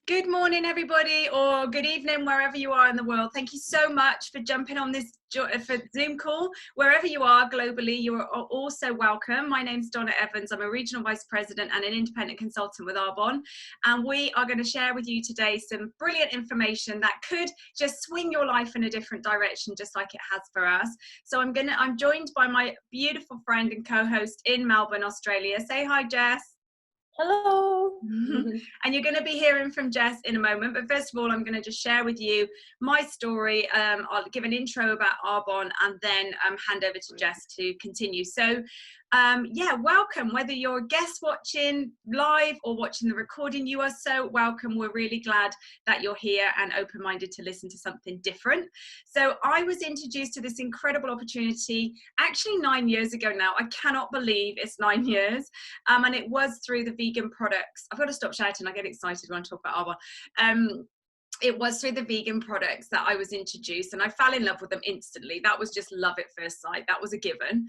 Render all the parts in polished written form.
Good morning, everybody, or good evening, wherever you are in the world. Thank you so much for jumping on this for Zoom call. Wherever you are globally, you are also welcome. My name's Donna Evans. I'm a Regional Vice President and an Independent Consultant with Arbonne. And we are going to share with you today some brilliant information that could just swing your life in a different direction, just like it has for us. So I'm joined by my beautiful friend and co-host in Melbourne, Australia. Say hi, Jess. Hello. And you're going to be hearing from Jess in a moment, but first of all, I'm going to just share with you my story. I'll give an intro about Arbonne and then hand over to Jess to continue. So yeah, welcome. Whether you're a guest watching live or watching the recording, you are so welcome. We're really glad that you're here and open-minded to listen to something different. So I was introduced to this incredible opportunity actually 9 years ago now. I cannot believe it's 9 years. And it was through the vegan products. I've got to stop shouting. I get excited when I talk about Arbonne. It was through the vegan products that I was introduced, and I fell in love with them instantly. That was just love at first sight. That was a given.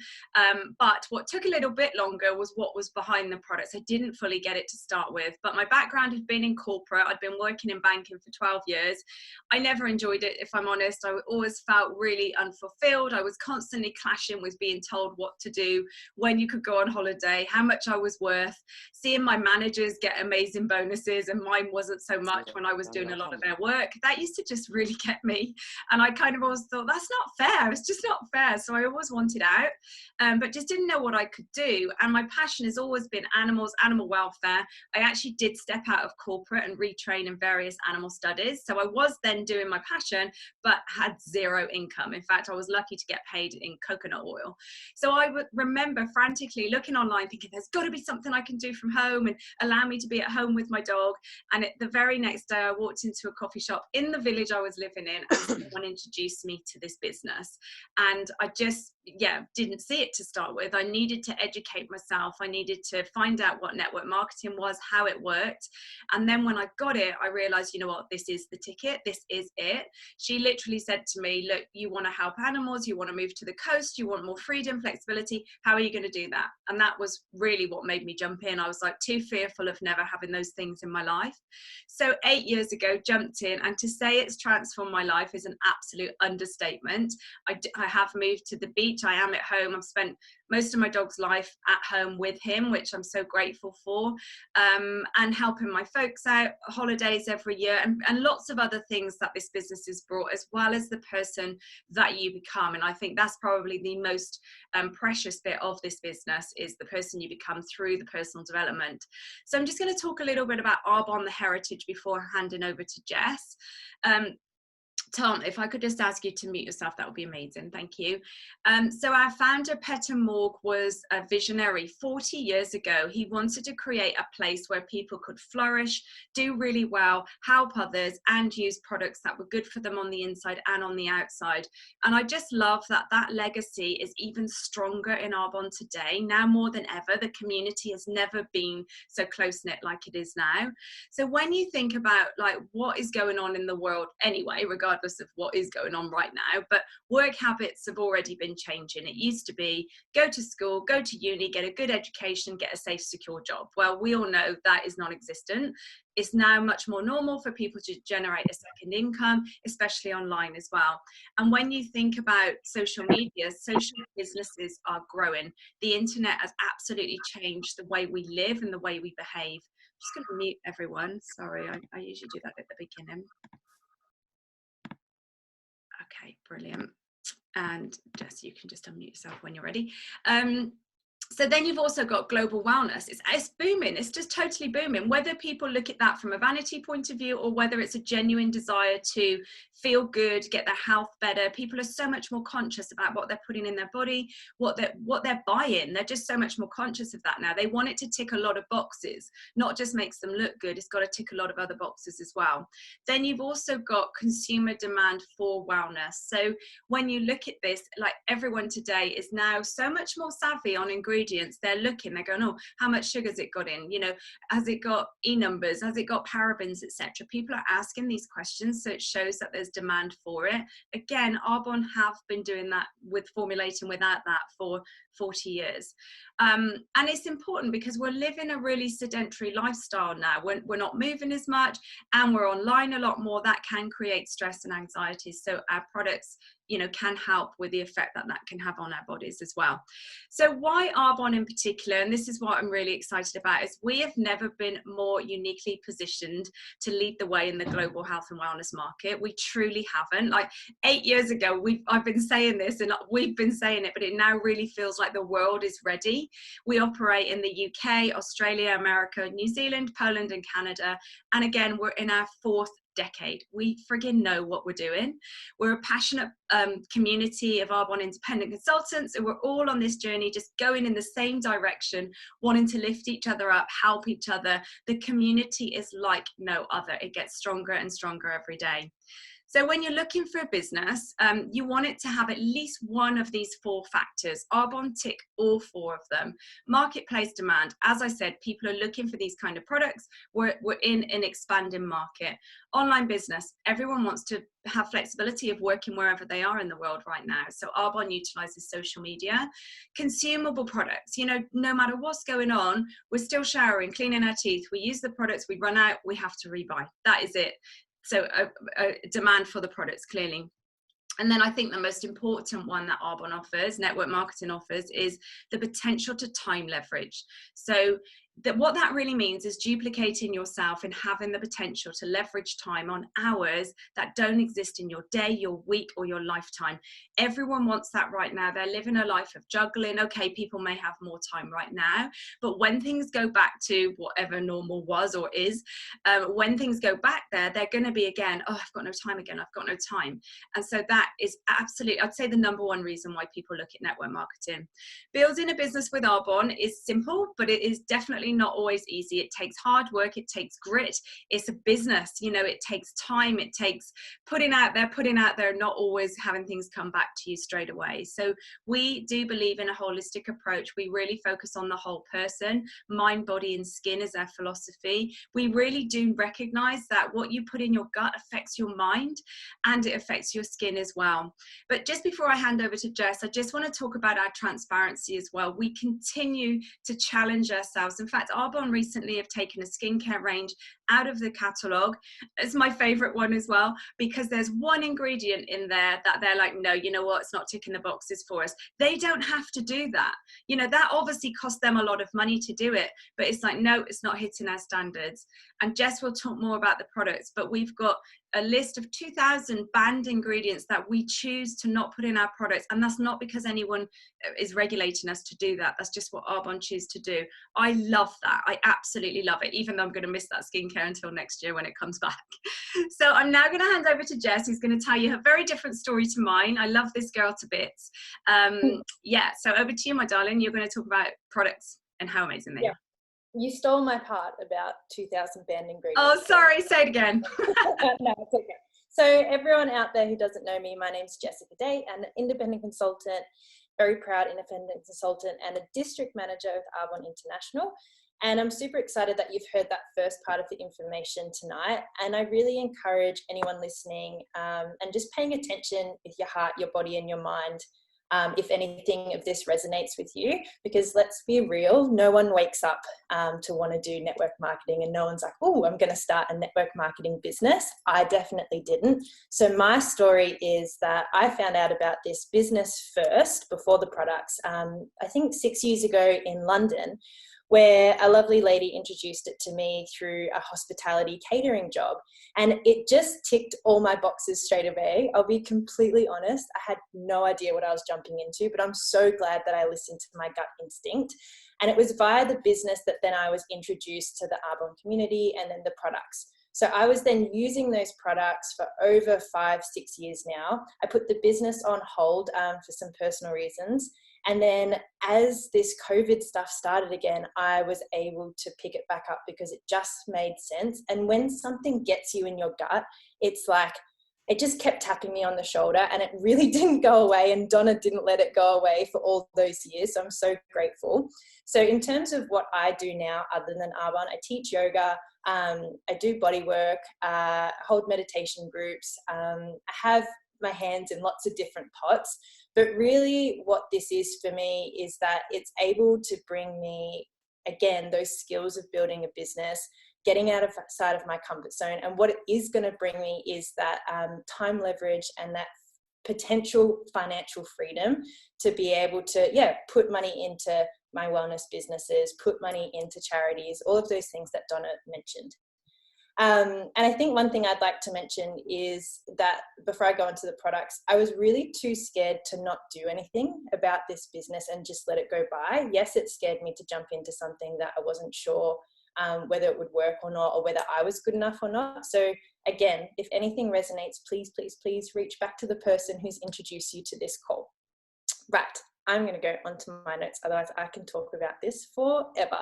But what took a little bit longer was what was behind the products. I didn't fully get it to start with, but my background had been in corporate. I'd been working in banking for 12 years. I never enjoyed it, if I'm honest. I always felt really unfulfilled. I was constantly clashing with being told what to do, when you could go on holiday, how much I was worth, seeing my managers get amazing bonuses and mine wasn't so much when I was doing a lot of their work. That used to just really get me, and I kind of always thought that's not fair. It's just not fair. So I always wanted out, but just didn't know what I could do. And my passion has always been animals, animal welfare. I actually did step out of corporate and retrain in various animal studies. So I was then doing my passion, but had zero income. In fact, I was lucky to get paid in coconut oil. So I would remember frantically looking online, thinking there's got to be something I can do from home and allow me to be at home with my dog. And the very next day, I walked into a coffee shop in the village I was living in, and someone introduced me to this business. And I just, didn't see it to start with. I needed to educate myself. I needed to find out what network marketing was, how it worked. And then when I got it, I realized, you know what, this is the ticket. This is it. She literally said to me, look, you want to help animals, you want to move to the coast, you want more freedom, flexibility. How are you going to do that? And that was really what made me jump in. I was like too fearful of never having those things in my life. So 8 years ago, jumped in, and to say it's transformed my life is an absolute understatement. I have moved to the beach. I am at home. I've spent most of my dog's life at home with him, which I'm so grateful for, and helping my folks out, holidays every year, and lots of other things that this business has brought, as well as the person that you become. And I think that's probably the most precious bit of this business, is the person you become through the personal development. So I'm just going to talk a little bit about Arbonne, the heritage, before handing over to Jess. Tom, if I could just ask you to mute yourself, that would be amazing. Thank you. So our founder, Peter Morg, was a visionary 40 years ago. He wanted to create a place where people could flourish, do really well, help others, and use products that were good for them on the inside and on the outside. And I just love that that legacy is even stronger in Arbonne today. Now more than ever, the community has never been so close-knit like it is now. So when you think about like what is going on in the world anyway, regardless of what is going on right now, but work habits have already been changing. It used to be go to school, go to uni, get a good education, get a safe, secure job. Well, we all know that is non-existent. It's now much more normal for people to generate a second income, especially online as well. And when you think about social media, social businesses are growing. The internet has absolutely changed the way we live and the way we behave. I'm just going to mute everyone. Sorry, I usually do that at the beginning. Okay, brilliant. And Jess, you can just unmute yourself when you're ready. So then you've also got global wellness. It's booming. It's just totally booming. Whether people look at that from a vanity point of view or whether it's a genuine desire to feel good, get their health better, people are so much more conscious about what they're putting in their body, what they're buying. They're just so much more conscious of that now. They want it to tick a lot of boxes, not just makes them look good. It's got to tick a lot of other boxes as well. Then you've also got consumer demand for wellness. So when you look at this, like everyone today is now so much more savvy on ingredients ingredients, they're going, oh, how much sugar's it got in? You know, has it got E numbers? Has it got parabens, etc.? People are asking these questions, so it shows that there's demand for it. Again, Arbonne have been doing that with formulating without that for 40 years. And it's important because we're living a really sedentary lifestyle now. We're not moving as much and we're online a lot more. That can create stress and anxiety. So our products, you know, can help with the effect that that can have on our bodies as well. So why Arbonne in particular, and this is what I'm really excited about, is we have never been more uniquely positioned to lead the way in the global health and wellness market. We truly haven't. Like 8 years ago, I've been saying this and we've been saying it, but it now really feels like the world is ready. We operate in the UK, Australia, America, New Zealand, Poland, and Canada. And again, we're in our 4th decade. We friggin' know what we're doing. We're a passionate community of Arbonne independent consultants, and we're all on this journey, just going in the same direction, wanting to lift each other up, help each other. The community is like no other. It gets stronger and stronger every day. So when you're looking for a business, you want it to have at least one of these 4 factors. Arbonne tick all 4 of them. Marketplace demand. As I said, people are looking for these kind of products. We're in an expanding market. Online business. Everyone wants to have flexibility of working wherever they are in the world right now. So Arbonne utilizes social media. Consumable products. You know, no matter what's going on, we're still showering, cleaning our teeth. We use the products, we run out, we have to rebuy. That is it. So a demand for the products, clearly. And then I think the most important one that Arbonne offers, network marketing offers, is the potential to time leverage. So what that really means is duplicating yourself and having the potential to leverage time on hours that don't exist in your day, your week, or your lifetime. Everyone wants that right now. They're living a life of juggling. Okay, people may have more time right now, but when things go back to whatever normal was or is, when things go back there, they're going to be again, oh, I've got no time again. I've got no time. And so that is absolutely, I'd say, the number one reason why people look at network marketing. Building a business with Arbonne is simple, but it is definitely not always easy. It takes hard work, it takes grit. It's a business, you know, it takes time, it takes putting out there, not always having things come back to you straight away. So we do believe in a holistic approach. We really focus on the whole person, mind, body, and skin is our philosophy. We really do recognize that what you put in your gut affects your mind and it affects your skin as well. But just before I hand over to Jess, I just want to talk about our transparency as well. We continue to challenge ourselves. In fact, Arbonne recently have taken a skincare range out of the catalogue. It's my favorite one as well, because there's one ingredient in there that they're like, no, you know what, it's not ticking the boxes for us. They don't have to do that. You know, that obviously cost them a lot of money to do it, but it's like, no, it's not hitting our standards. And Jess will talk more about the products, but we've got a list of 2,000 banned ingredients that we choose to not put in our products. And that's not because anyone is regulating us to do that. That's just what Arbonne choose to do. I love that. I absolutely love it, even though I'm going to miss that skincare until next year when it comes back. So I'm now going to hand over to Jess, who's going to tell you a very different story to mine. I love this girl to bits. Yeah, so over to you, my darling. You're going to talk about products and how amazing they are. You stole my part about 2,000 banned ingredients. Oh, sorry, say it again. No, it's okay. So everyone out there who doesn't know me, my name's Jessica Day. I'm an independent consultant, very proud independent consultant, and a district manager with Arbonne International. And I'm super excited that you've heard that first part of the information tonight. And I really encourage anyone listening and just paying attention with your heart, your body, and your mind, if anything of this resonates with you, because let's be real, no one wakes up to want to do network marketing and no one's like, oh, I'm going to start a network marketing business. I definitely didn't. So my story is that I found out about this business first before the products, I think 6 years ago in London, where a lovely lady introduced it to me through a hospitality catering job. And it just ticked all my boxes straight away. I'll be completely honest, I had no idea what I was jumping into, but I'm so glad that I listened to my gut instinct. And it was via the business that then I was introduced to the Arbonne community and then the products. So I was then using those products for over 5-6 years now. I put the business on hold for some personal reasons. And then as this COVID stuff started again, I was able to pick it back up because it just made sense. And when something gets you in your gut, it's like it just kept tapping me on the shoulder, and it really didn't go away, and Donna didn't let it go away for all those years. So I'm so grateful. So in terms of what I do now, other than Arbonne, I teach yoga, I do body work, hold meditation groups, I have my hands in lots of different pots. But really what this is for me is that it's able to bring me, again, those skills of building a business, getting outside of my comfort zone. And what it is going to bring me is that time leverage and that potential financial freedom to be able to, put money into my wellness businesses, put money into charities, all of those things that Donna mentioned. And I think one thing I'd like to mention is that before I go into the products, I was really too scared to not do anything about this business and just let it go by. Yes, it scared me to jump into something that I wasn't sure whether it would work or not, or whether I was good enough or not. So again, if anything resonates, please, please, please reach back to the person who's introduced you to this call. Right, I'm going to go onto my notes, otherwise I can talk about this forever.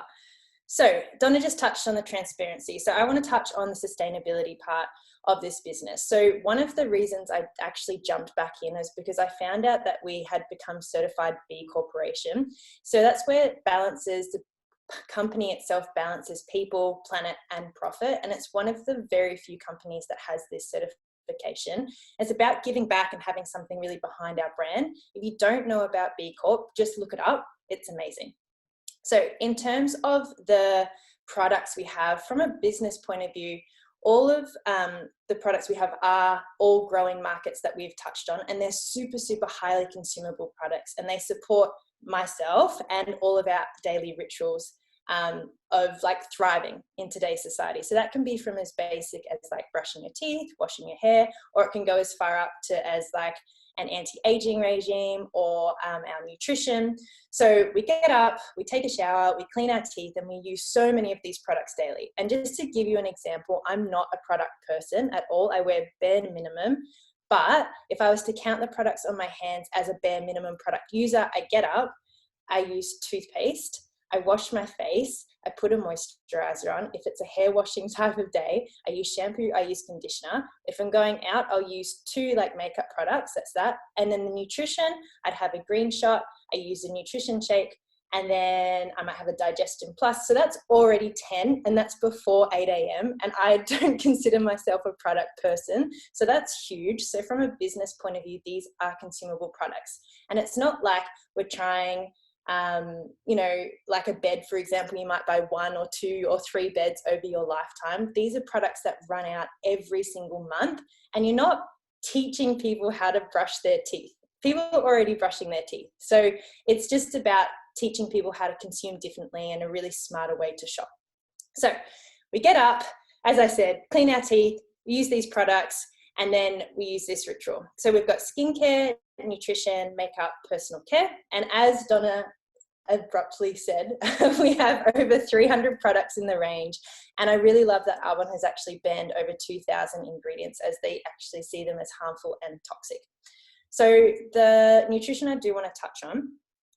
So Donna just touched on the transparency. So I want to touch on the sustainability part of this business. So one of the reasons I actually jumped back in is because I found out that we had become certified B Corporation. So that's where it balances, the company itself balances people, planet, and profit. And it's one of the very few companies that has this certification. It's about giving back and having something really behind our brand. If you don't know about B Corp, just look it up. It's amazing. So in terms of the products we have, from a business point of view, all of the products we have are all growing markets that we've touched on, and they're super, super highly consumable products, and they support myself and all of our daily rituals of like thriving in today's society. So that can be from as basic as like brushing your teeth, washing your hair, or it can go as far up to as like an anti-aging regime, or our nutrition. So we get up, we take a shower, we clean our teeth, and we use so many of these products daily. And just to give you an example, I'm not a product person at all. I wear bare minimum. But if I was to count the products on my hands as a bare minimum product user, I get up, I use toothpaste, I wash my face, I put a moisturizer on. If it's a hair washing type of day, I use shampoo, I use conditioner. If I'm going out, I'll use 2 like makeup products, that's that. And then the nutrition, I'd have a green shot, I use a nutrition shake, and then I might have a Digestion Plus. So that's already 10, and that's before 8 a.m. And I don't consider myself a product person. So that's huge. So from a business point of view, these are consumable products. And it's not like we're trying, like a bed, for example, you might buy 1 or 2 or 3 beds over your lifetime. These are products that run out every single month, and you're not teaching people how to brush their teeth. People are already brushing their teeth. So it's just about teaching people how to consume differently and a really smarter way to shop. So we get up, as I said, clean our teeth, we use these products, and then we use this ritual. So we've got skincare, nutrition, makeup, personal care. And as Donna abruptly said, we have over 300 products in the range. And I really love that Arbonne has actually banned over 2,000 ingredients, as they actually see them as harmful and toxic. So the nutrition I do want to touch on,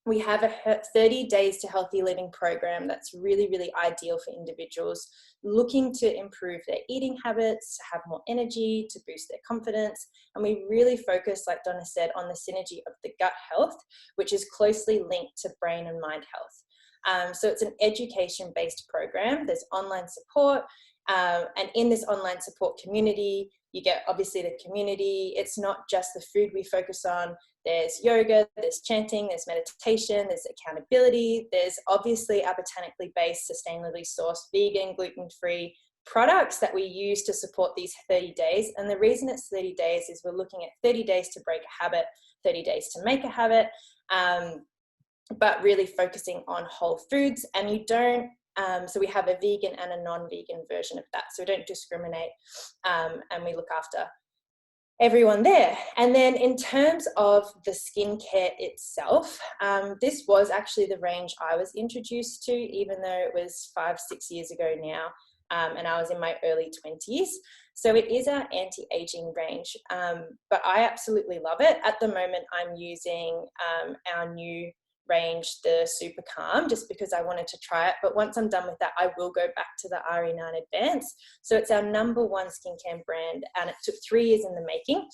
we have a 30 Days to Healthy Living program that's really, really ideal for individuals looking to improve their eating habits, to have more energy, to boost their confidence. And we really focus, like Donna said, on the synergy of the gut health, which is closely linked to brain and mind health. So it's an education-based program. There's online support. And in this online support community, you get obviously the community. It's not just the food we focus on. There's yoga, there's chanting, there's meditation, there's accountability. There's obviously our botanically based, sustainably sourced, vegan, gluten-free products that we use to support these 30 days. And the reason it's 30 days is we're looking at 30 days to break a habit, 30 days to make a habit, but really focusing on whole foods. And you don't, so we have a vegan and a non-vegan version of that. So we don't discriminate, and we look after everyone there. And then in terms of the skincare itself, this was actually the range I was introduced to, even though it was 5-6 years ago now, and I was in my early 20s. So it is our anti-aging range, but I absolutely love it. At the moment, I'm using our new range, the Super Calm, just because I wanted to try it. But once I'm done with that, I will go back to the RE9 Advanced. So it's our #1 skincare brand, and it took 3 years in the making.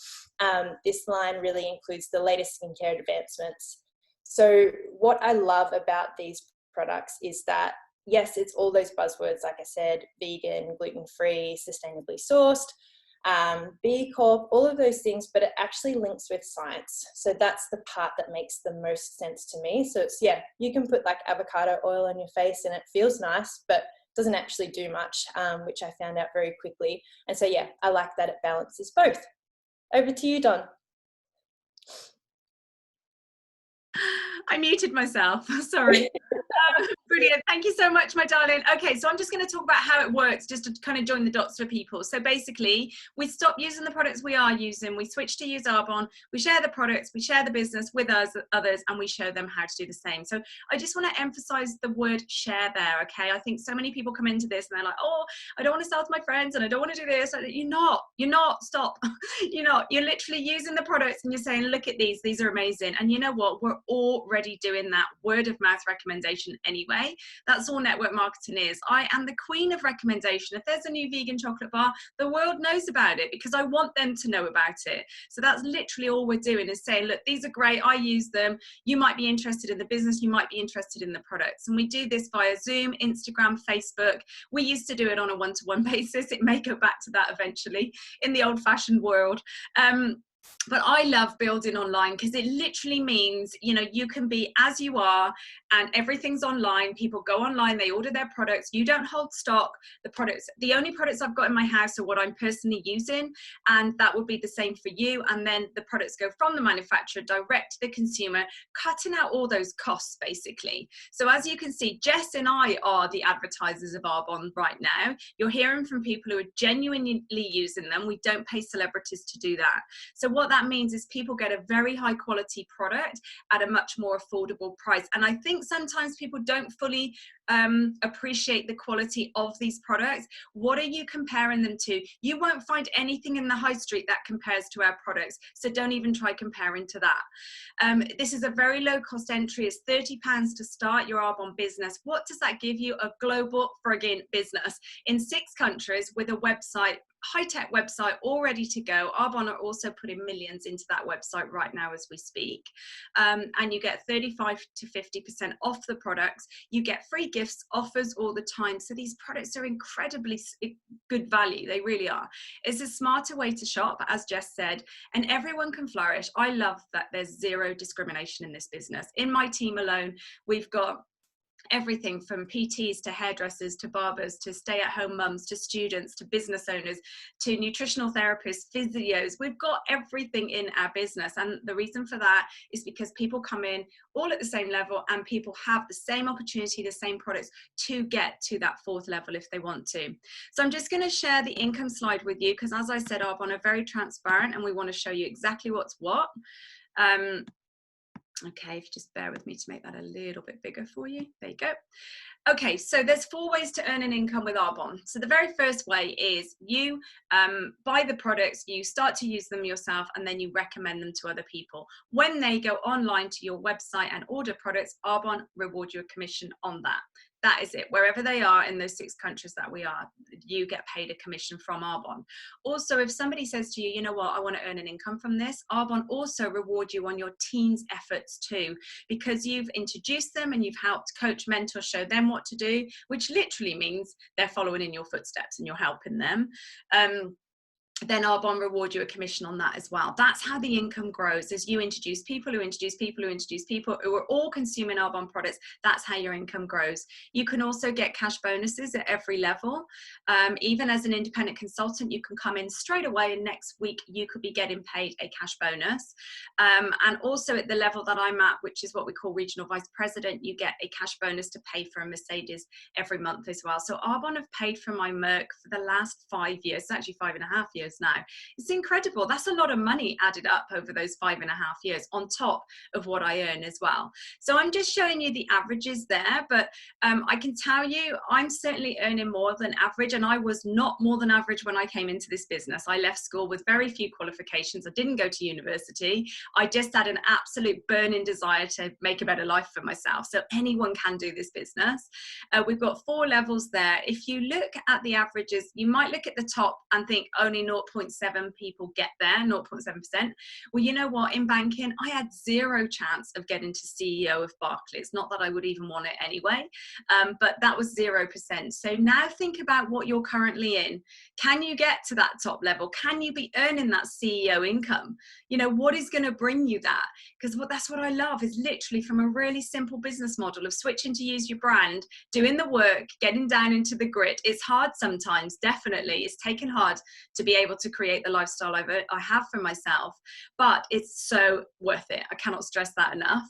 This line really includes the latest skincare advancements. So what I love about these products is that, yes, it's all those buzzwords, like I said, vegan, gluten-free, sustainably sourced, B Corp, all of those things, but it actually links with science. So that's the part that makes the most sense to me. So it's, yeah, you can put like avocado oil on your face and it feels nice, but doesn't actually do much, which I found out very quickly. And so, yeah, I like that it balances both. Over to you, Don. I muted myself, sorry. Brilliant, thank you so much, my darling. Okay, so I'm just going to talk about how it works, just to kind of join the dots for people. So basically, we stop using the products we are using, we switch to use Arbonne, we share the products, we share the business with others, and we show them how to do the same. So I just want to emphasize the word share there, okay? I think so many people come into this and they're like, oh, I don't want to sell to my friends and I don't want to do this. You're not, stop. You're literally using the products and you're saying, look at these are amazing. And you know what? We're already doing that word of mouth recommendation anyway. That's all network marketing is. I am the queen of recommendation. If there's a new vegan chocolate bar, the world knows about it because I want them to know about it. So that's literally all we're doing, is saying, look, these are great, I use them, you might be interested in the business, you might be interested in the products. And we do this via Zoom, Instagram, Facebook. We used to do it on a one-to-one basis. It may go back to that eventually in the old-fashioned world. But I love building online because it literally means, you can be as you are and everything's online. People go online, they order their products. You don't hold stock. The only products I've got in my house are what I'm personally using, and that would be the same for you. And then the products go from the manufacturer direct to the consumer, cutting out all those costs basically. So as you can see, Jess and I are the advertisers of Arbonne right now. You're hearing from people who are genuinely using them. We don't pay celebrities to do that. So what that means is people get a very high quality product at a much more affordable price. And I think sometimes people don't fully appreciate the quality of these products. What are you comparing them to? You won't find anything in the high street that compares to our products. So don't even try comparing to that. This is a very low cost entry. It's £30 to start your Arbonne business. What does that give you? A global frigging business in 6 countries with a website, high-tech website all ready to go. Arbonne are also putting millions into that website right now as we speak. And you get 35 to 50% off the products. You get free gifts, offers all the time. So these products are incredibly good value. They really are. It's a smarter way to shop, as Jess said, and everyone can flourish. I love that there's zero discrimination in this business. In my team alone, we've got everything from PTs to hairdressers to barbers to stay-at-home mums to students to business owners to nutritional therapists, physios. We've got everything in our business, and the reason for that is because people come in all at the same level and people have the same opportunity, the same products to get to that 4th level if they want to. So I'm just going to share the income slide with you because, as I said, Arbonne are very transparent and we want to show you exactly what's what. Okay, if you just bear with me to make that a little bit bigger for you. There you go. Okay, so there's 4 ways to earn an income with Arbonne. So the very first way is you buy the products, you start to use them yourself, and then you recommend them to other people. When they go online to your website and order products, Arbonne reward you a commission on that. That is it. Wherever they are in those 6 countries that we are, you get paid a commission from Arbonne. Also, if somebody says to you, you know what, I want to earn an income from this, Arbonne also reward you on your team's efforts too, because you've introduced them and you've helped coach, mentor, show them what to do, which literally means they're following in your footsteps and you're helping them. Then Arbonne reward you a commission on that as well. That's how the income grows, as you introduce people who introduce people who introduce people who are all consuming Arbonne products. That's how your income grows. You can also get cash bonuses at every level. Even as an independent consultant, you can come in straight away and next week you could be getting paid a cash bonus. And also at the level that I'm at, which is what we call regional vice president, you get a cash bonus to pay for a Mercedes every month as well. So Arbonne have paid for my Merc for the last 5 years, actually 5.5 years years now. It's incredible. That's a lot of money added up over those 5.5 years on top of what I earn as well. So I'm just showing you the averages there, but I can tell you I'm certainly earning more than average, and I was not more than average when I came into this business. I left school with very few qualifications. I didn't go to university. I just had an absolute burning desire to make a better life for myself. So anyone can do this business. We've got 4 levels there. If you look at the averages, you might look at the top and think only 0.7 people get there, 0.7%. Well, you know what? In banking, I had zero chance of getting to CEO of Barclays. Not that I would even want it anyway, but that was 0%. So now think about what you're currently in. Can you get to that top level? Can you be earning that CEO income? You know, what is going to bring you that? Because that's what I love, is literally from a really simple business model of switching to use your brand, doing the work, getting down into the grit. It's hard sometimes, definitely. It's taken hard to be able to create the lifestyle I have for myself, but it's so worth it. I cannot stress that enough.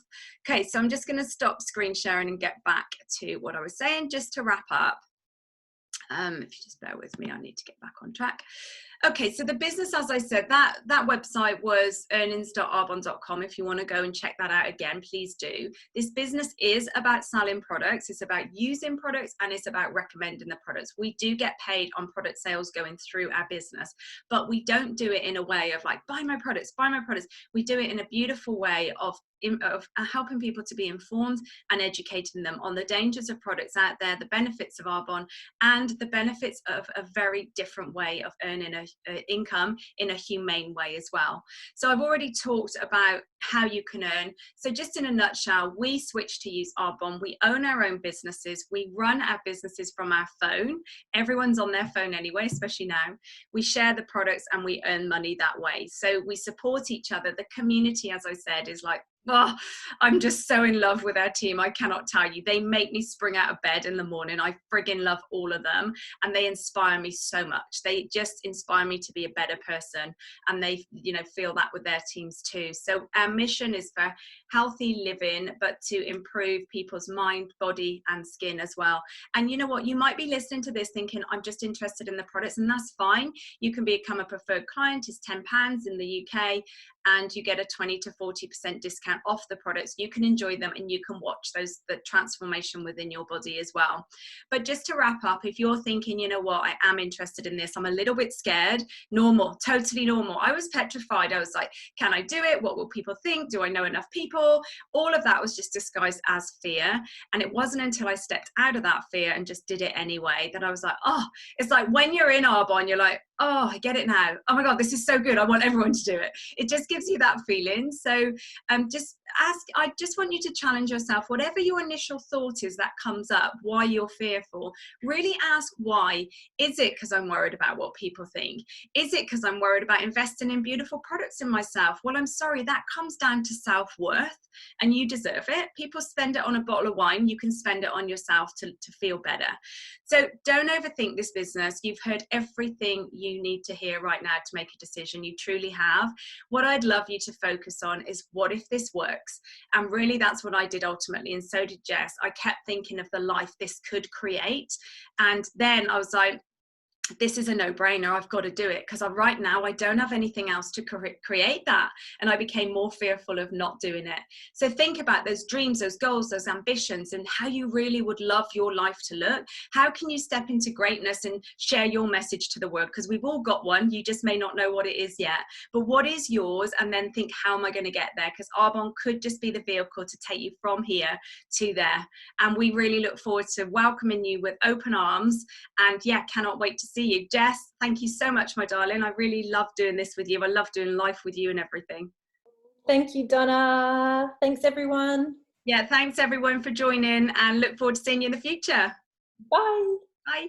Okay, so I'm just going to stop screen sharing and get back to what I was saying, just to wrap up. If you just bear with me, I need to get back on track. Okay, so the business, as I said, that website was earnings.arbonne.com. If you want to go and check that out again, please do. This business is about selling products, it's about using products, and it's about recommending the products. We do get paid on product sales going through our business, but we don't do it in a way of like, buy my products, buy my products. We do it in a beautiful way of helping people to be informed and educating them on the dangers of products out there, the benefits of Arbonne, and the benefits of a very different way of earning income in a humane way as well. So I've already talked about how you can earn. So just in a nutshell, we switched to use Arbonne. We own our own businesses. We run our businesses from our phone. Everyone's on their phone anyway, especially now. We share the products and we earn money that way. So we support each other. The community, as I said, is like, oh, I'm just so in love with our team. I cannot tell you. They make me spring out of bed in the morning. I friggin' love all of them, and they inspire me so much. They just inspire me to be a better person, and they, you know, feel that with their teams too. So our mission is for healthy living, but to improve people's mind, body, and skin as well. And you know what? You might be listening to this thinking, I'm just interested in the products, and that's fine. You can become a preferred client. It's £10 in the UK, and you get a 20 to 40% discount off the products. You can enjoy them and you can watch the transformation within your body as well. But just to wrap up, if you're thinking, you know what, I am interested in this, I'm a little bit scared, normal, totally normal. I was petrified. I was like, can I do it? What will people think? Do I know enough people? All of that was just disguised as fear. And it wasn't until I stepped out of that fear and just did it anyway that I was like, oh, it's like when you're in Arbonne, you're like, oh, I get it now. Oh my God, this is so good. I want everyone to do it. It just gives you that feeling. So I just want you to challenge yourself, whatever your initial thought is that comes up, why you're fearful, really ask why. Is it because I'm worried about what people think? Is it because I'm worried about investing in beautiful products in myself? Well, I'm sorry, that comes down to self-worth, and you deserve it. People spend it on a bottle of wine. You can spend it on yourself to feel better. So don't overthink this business. You've heard everything you need to hear right now to make a decision. You truly have. What I'd love you to focus on is, what if this works? And really, that's what I did ultimately, and so did Jess. I kept thinking of the life this could create, and then I was like, this is a no-brainer. I've got to do it, because right now I don't have anything else to create that. And I became more fearful of not doing it. So think about those dreams, those goals, those ambitions, and how you really would love your life to look. How can you step into greatness and share your message to the world? Because we've all got one. You just may not know what it is yet. But what is yours? And then think, how am I going to get there? Because Arbonne could just be the vehicle to take you from here to there. And we really look forward to welcoming you with open arms. And yeah, cannot wait to see you. Jess, thank you so much, my darling. I really love doing this with you. I love doing life with you and everything. Thank you, Donna. Thanks, everyone. Yeah, thanks everyone for joining, and look forward to seeing you in the future. Bye. Bye.